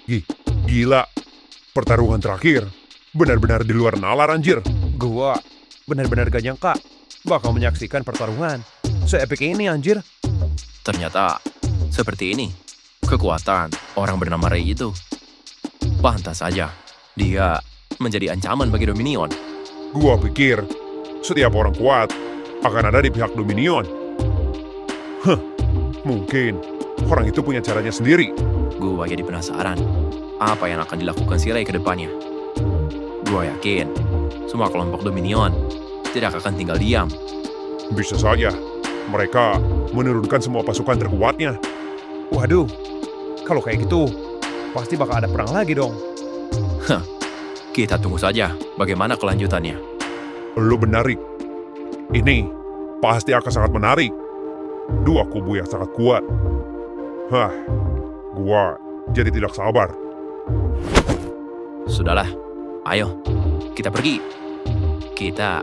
Gila, pertarungan terakhir benar-benar di luar nalar anjir. Gua benar-benar gak nyangka bakal menyaksikan pertarungan se-epic ini anjir. Ternyata seperti ini kekuatan orang bernama Ray itu. Pantas saja dia menjadi ancaman bagi Dominion. Gua pikir setiap orang kuat akan ada di pihak Dominion. Mungkin orang itu punya caranya sendiri. Gua jadi penasaran apa yang akan dilakukan si Ray ke depannya. Gua yakin semua kelompok Dominion tidak akan tinggal diam. Bisa saja mereka menurunkan semua pasukan terkuatnya. Waduh, kalau kayak gitu pasti bakal ada perang lagi dong. Kita tunggu saja bagaimana kelanjutannya. Lu benar, Rick. Ini pasti akan sangat menarik. Dua kubu yang sangat kuat. Gua jadi tidak sabar. Sudahlah, ayo kita pergi. Kita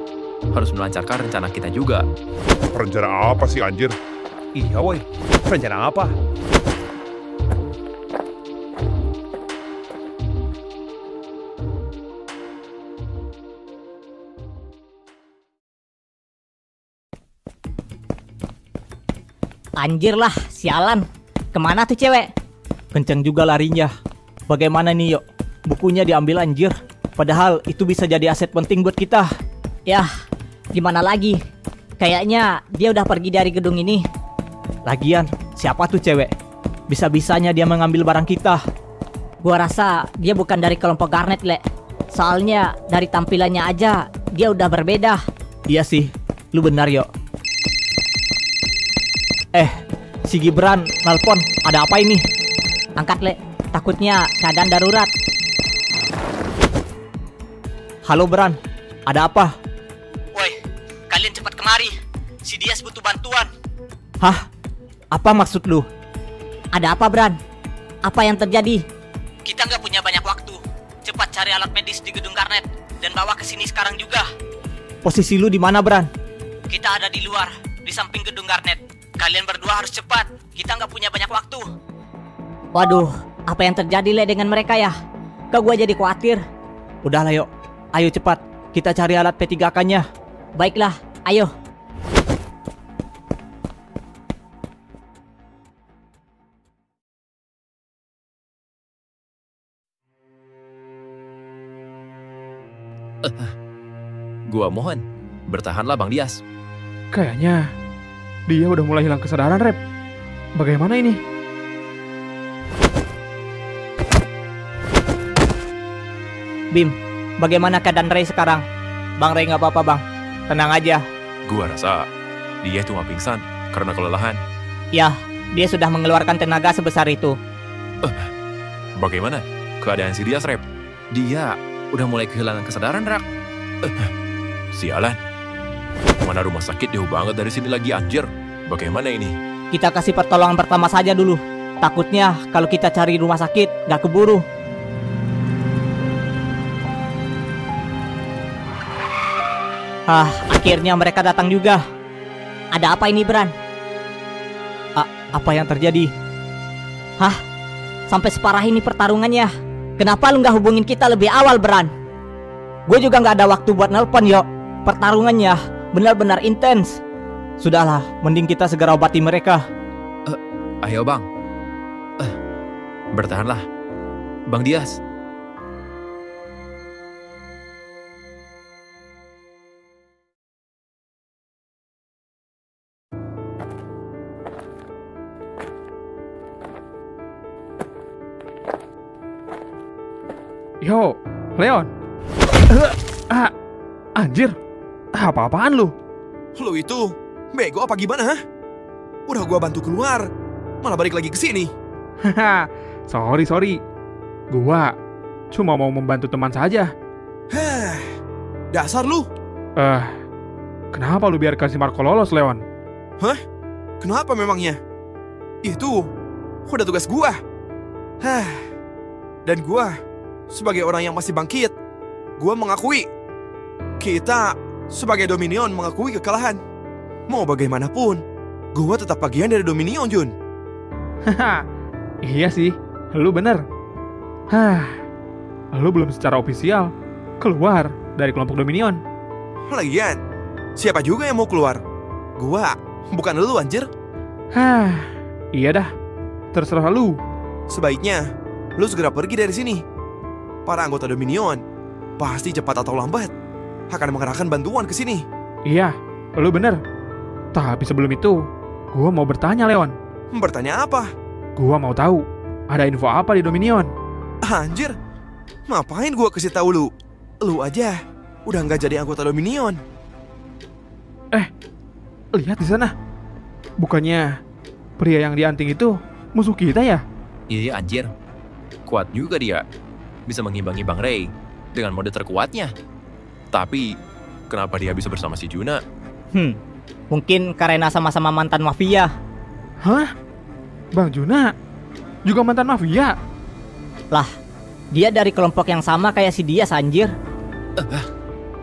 harus melancarkan rencana kita juga. Rencana apa sih anjir? Iya woi, rencana apa? Anjir lah, sialan. Kemana tuh cewek? Kenceng juga larinya. Bagaimana nih yuk? Bukunya diambil anjir. Padahal itu bisa jadi aset penting buat kita. Yah, gimana lagi? Kayaknya dia udah pergi dari gedung ini. Lagian, siapa tuh cewek? Bisa-bisanya dia mengambil barang kita. Gua rasa dia bukan dari kelompok Garnet, Le. Soalnya dari tampilannya aja dia udah berbeda. Iya sih, lu benar yuk. Si Gibran nelpon, ada apa ini? Angkat, Le. Takutnya keadaan darurat. Halo Bran, ada apa? Woi, kalian cepat kemari. Si Dias butuh bantuan. Hah? Apa maksud lu? Ada apa, Bran? Apa yang terjadi? Kita nggak punya banyak waktu. Cepat cari alat medis di gedung Garnet dan bawa ke sini sekarang juga. Posisi lu di mana, Bran? Kita ada di luar, di samping gedung Garnet. Kalian berdua harus cepat. Kita nggak punya banyak waktu. Waduh, apa yang terjadi Le dengan mereka ya? Kok gue jadi khawatir. Udahlah yuk, ayo cepat. Kita cari alat P3K-nya. Baiklah, ayo. Gua mohon, bertahanlah Bang Dias. Kayaknya dia udah mulai hilang kesadaran, Rep. Bagaimana ini? Bim, bagaimana keadaan Ray sekarang? Bang Ray nggak apa-apa, Bang. Tenang aja. Gua rasa dia cuma pingsan karena kelelahan. Ya, dia sudah mengeluarkan tenaga sebesar itu. Bagaimana keadaan si Dias, Rep? Dia udah mulai kehilangan kesadaran, Rak. Sialan. Mana rumah sakit jauh banget dari sini lagi, anjir. Bagaimana ini? Kita kasih pertolongan pertama saja dulu. Takutnya kalau kita cari rumah sakit, nggak keburu. Akhirnya mereka datang juga. Ada apa ini, Bran? Apa yang terjadi? Sampai separah ini pertarungannya. Kenapa lu nggak hubungin kita lebih awal, Bran? Gue juga nggak ada waktu buat nelpon, yo. Pertarungannya benar-benar intens. Sudahlah, mending kita segera obati mereka. Ayo Bang. Bertahanlah Bang Dias. Yo, Leon. Anjir. Apa-apaan lu? Lu itu bego apa gimana, ha? Udah gua bantu keluar, malah balik lagi ke sini. Haha, sorry. Gua cuma mau membantu teman saja. Dasar lu. Kenapa lu biarkan si Marco lolos, Leon? Hah? Kenapa memangnya? Itu udah tugas gua. Dan gua sebagai orang yang masih bangkit, gua mengakui kita sebagai Dominion mengakui kekalahan. Mau bagaimanapun, gua tetap bagian dari Dominion, Jun. Haha, iya sih, lu bener. Hah, lu belum secara ofisial keluar dari kelompok Dominion. Lagian, siapa juga yang mau keluar? Gua, bukan lu anjir. Hah, iya dah. Terserah lu. Sebaiknya, lu segera pergi dari sini. Para anggota Dominion pasti cepat atau lambat akan mengerahkan bantuan ke sini. Iya, lu bener. Tapi sebelum itu, gua mau bertanya, Leon. Bertanya apa? Gua mau tahu, ada info apa di Dominion? Anjir, ngapain gua kasih tahu lu? Lu aja udah nggak jadi anggota Dominion. Lihat di sana. Bukannya pria yang dianting itu musuh kita ya? Iya anjir. Kuat juga dia. Bisa mengimbangi Bang Ray dengan mode terkuatnya. Tapi, kenapa dia bisa bersama si Juna? Mungkin karena sama-sama mantan mafia. Hah? Bang Juna? Juga mantan mafia? Lah, dia dari kelompok yang sama kayak si Dias anjir.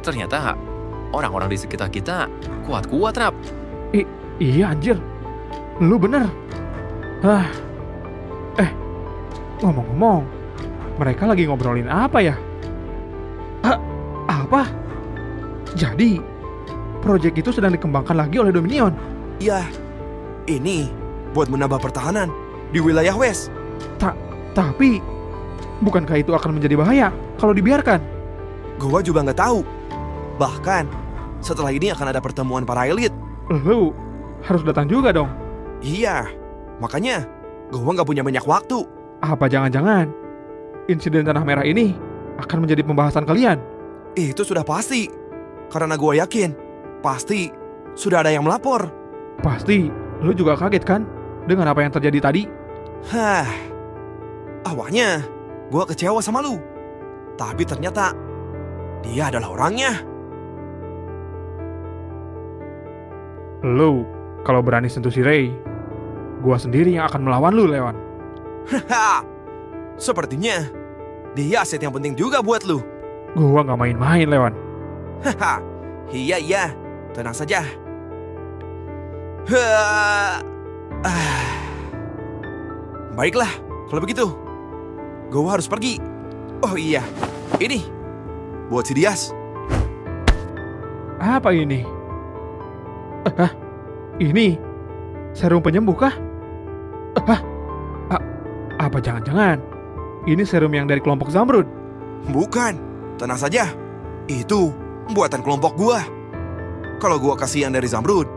Ternyata orang-orang di sekitar kita kuat-kuat, Rap. Iya anjir. Lu bener. Ngomong-ngomong, mereka lagi ngobrolin apa ya? Apa? Jadi, proyek itu sedang dikembangkan lagi oleh Dominion. Iya, ini buat menambah pertahanan di wilayah West. Tapi, bukankah itu akan menjadi bahaya kalau dibiarkan? Gua juga nggak tahu. Bahkan, setelah ini akan ada pertemuan para elit. Lu harus datang juga dong. Iya, makanya gua nggak punya banyak waktu. Apa jangan-jangan insiden Tanah Merah ini akan menjadi pembahasan kalian? Itu sudah pasti. Karena gua yakin, pasti sudah ada yang melapor. Pasti lu juga kaget kan dengan apa yang terjadi tadi? Awalnya gua kecewa sama lu. Tapi ternyata dia adalah orangnya. Lu kalau berani sentuh si Ray, gua sendiri yang akan melawan lu, Leon. Sepertinya dia aset yang penting juga buat lu. Gua gak main-main, Leon. Iya, tenang saja. Baiklah, kalau begitu gua harus pergi. Oh iya, ini buat si Dias. Apa ini? Ini serum penyembuh kah? Apa jangan-jangan ini serum yang dari kelompok Zamrud? Bukan, tenang saja. Itu buatan kelompok gua. Kalau gua kasih yang dari Zamrud,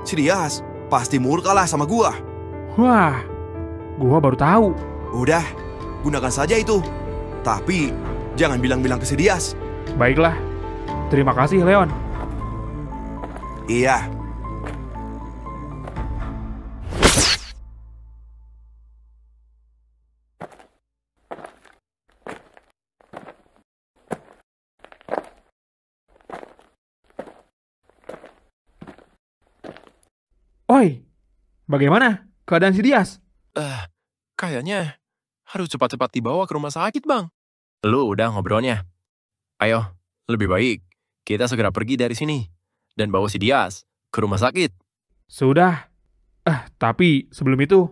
si Dias pasti murkalah sama gua. Wah, gua baru tahu. Udah, gunakan saja itu. Tapi jangan bilang-bilang ke si Dias. Baiklah, terima kasih, Leon. Iya. Oi, bagaimana keadaan si Dias? Kayaknya harus cepat-cepat dibawa ke rumah sakit, Bang. Lu udah ngobrolnya. Ayo, lebih baik kita segera pergi dari sini dan bawa si Dias ke rumah sakit. Sudah. Tapi sebelum itu,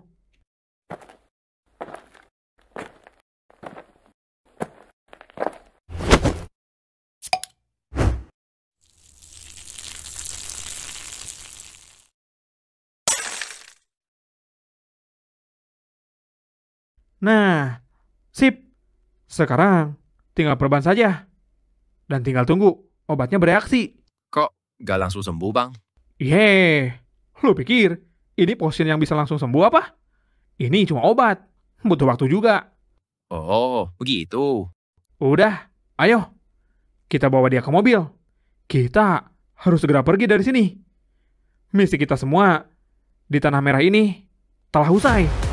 nah, sip. Sekarang tinggal perban saja. Dan tinggal tunggu obatnya bereaksi. Kok gak langsung sembuh, Bang? Lu pikir ini potion yang bisa langsung sembuh apa? Ini cuma obat. Butuh waktu juga. Oh, begitu. Udah, ayo. Kita bawa dia ke mobil. Kita harus segera pergi dari sini. Misi kita semua di Tanah Merah ini telah usai.